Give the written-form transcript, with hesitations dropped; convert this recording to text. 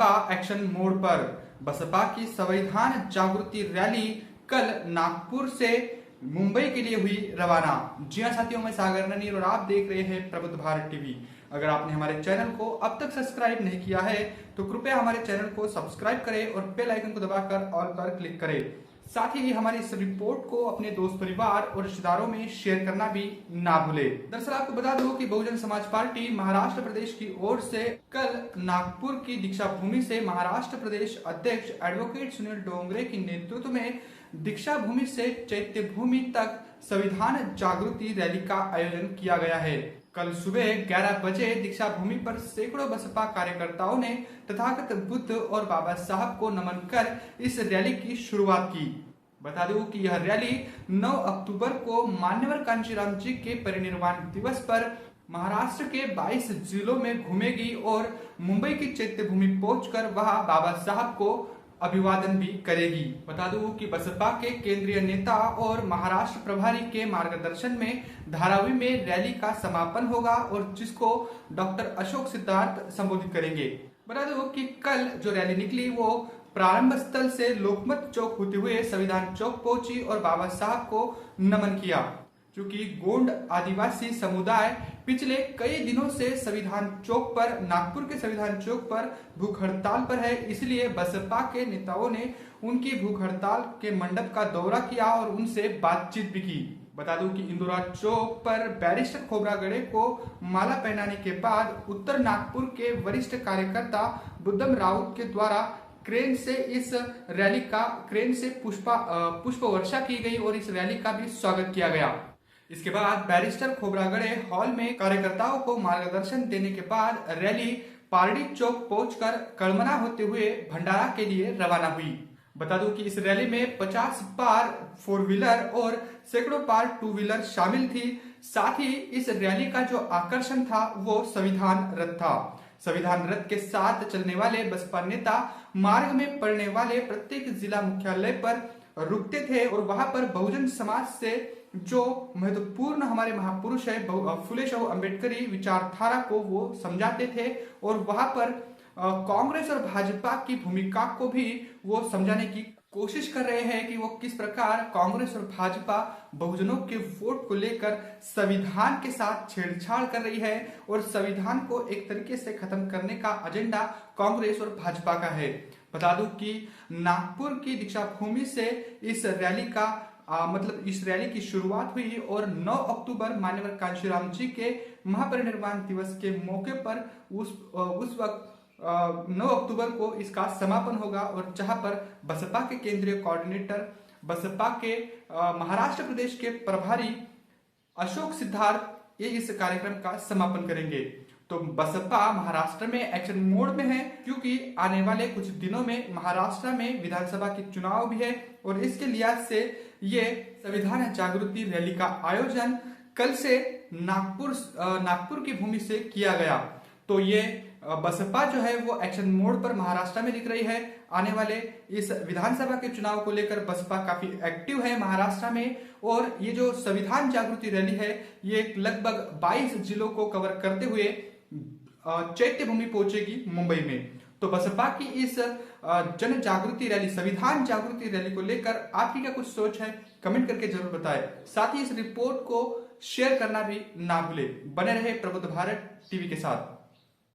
Baspa action mode पर। बसपा की संविधान जागृति रैली कल नागपुर से मुंबई के लिए हुई रवाना। जी हाँ साथियों, मैं सागर ननीर और आप देख रहे हैं प्रबुद्ध भारत टीवी। अगर आपने हमारे चैनल को अब तक सब्सक्राइब नहीं किया है तो कृपया हमारे चैनल को सब्सक्राइब करें और बेल आइकन को दबाकर ऑल पर क्लिक करें। साथ ही हमारी इस रिपोर्ट को अपने दोस्त परिवार और रिश्तेदारों में शेयर करना भी ना भूले। दरअसल आपको बता दूं कि बहुजन समाज पार्टी महाराष्ट्र प्रदेश की ओर से कल नागपुर की दीक्षा भूमि से महाराष्ट्र प्रदेश अध्यक्ष एडवोकेट सुनील डोंगरे के नेतृत्व में दीक्षा भूमि से चैत्य भूमि तक संविधान जागृति रैली का आयोजन किया गया है। कल सुबह 11 बजे दीक्षा भूमि पर सैकड़ों बसपा कार्यकर्ताओं ने तथागत बुद्ध और बाबा साहब को नमन कर इस रैली की शुरुआत की। बता दूं कि यह रैली 9 अक्टूबर को मान्यवर कांशीराम जी के परिनिर्वाण दिवस पर महाराष्ट्र के 22 जिलों में घूमेगी और मुंबई की चैत्य भूमि पहुंचकर वहां बाबा साहब को अभिवादन भी करेगी। बता दूं कि बसपा के केंद्रीय नेता और महाराष्ट्र प्रभारी के मार्गदर्शन में धारावी में रैली का समापन होगा और जिसको डॉक्टर अशोक सिद्धार्थ संबोधित करेंगे। बता दूं कि कल जो रैली निकली वो प्रारंभ स्थल से लोकमत चौक होते हुए संविधान चौक पहुंची और बाबा साहब को नमन किया। क्योंकि गोंड आदिवासी समुदाय पिछले कई दिनों से संविधान चौक पर, नागपुर के संविधान चौक पर भूख हड़ताल पर है, इसलिए बसपा के नेताओं ने उनकी भूख हड़ताल के मंडप का दौरा किया और उनसे बातचीत भी की। बता दूं कि इंदिरा चौक पर बैरिस्टर खोब्रागड़े को माला पहनाने के बाद उत्तर नागपुर के वरिष्ठ कार्यकर्ता बुद्धम राउत के द्वारा क्रेन से पुष्प वर्षा की गई और इस रैली का भी स्वागत किया गया। इसके बाद बैरिस्टर खोब्रागड़े हॉल में कार्यकर्ताओं को मार्गदर्शन देने के बाद रैली पारडी चौक पहुंचकर कड़मना होते हुए भंडारा के लिए रवाना हुई। बता दूं कि इस रैली में 50 पार 4 व्हीलर और सैकड़ों पार 2 व्हीलर शामिल थी। साथ ही इस रैली का जो आकर्षण था वो संविधान रथ था। संविधान रथ के साथ चलने वाले बसपा नेता मार्ग में पड़ने वाले प्रत्येक जिला मुख्यालय पर रुकते थे और वहां पर बहुजन समाज से जो महत्वपूर्ण हमारे महापुरुष है फुले शाहू अम्बेडकरी विचारधारा को वो समझाते थे और वहां पर कांग्रेस और भाजपा की भूमिका को भी वो समझाने की कोशिश कर रहे हैं कि वो किस प्रकार कांग्रेस और भाजपा बहुजनों के वोट को लेकर संविधान के साथ छेड़छाड़ कर रही है और संविधान को एक तरीके से खत्म करने का एजेंडा कांग्रेस और भाजपा का है। बता दूं कि नागपुर की दीक्षा भूमि से इस रैली की शुरुआत हुई और 9 अक्टूबर मान्यवर कांशीराम जी के महापरिनिर्वाण दिवस के मौके पर उस वक्त 9 अक्टूबर को इसका समापन होगा और जहां पर बसपा के केंद्रीय कोऑर्डिनेटर, बसपा के महाराष्ट्र प्रदेश के प्रभारी अशोक सिद्धार्थ ये इस कार्यक्रम का समापन करेंगे। तो बसपा महाराष्ट्र में एक्शन मोड में है क्योंकि आने वाले कुछ दिनों में महाराष्ट्र में विधानसभा की चुनाव भी है और इसके लिहाज से ये संविधान जागृति रैली का आयोजन कल से नागपुर की भूमि से किया गया। तो ये बसपा जो है वो एक्शन मोड पर महाराष्ट्र में दिख रही है। आने वाले इस विधानसभा के चुनाव को लेकर बसपा काफी एक्टिव है महाराष्ट्र में और ये जो संविधान जागृति रैली है ये लगभग 22 जिलों को कवर करते हुए चैत्य भूमि पहुंचेगी मुंबई में। तो बसपा की इस जन जागृति रैली, संविधान जागृति रैली को लेकर आपकी क्या कुछ सोच है, कमेंट करके जरूर बताएं। साथ ही इस रिपोर्ट को शेयर करना भी ना भूले। बने रहे प्रबुद्ध भारत टीवी के साथ।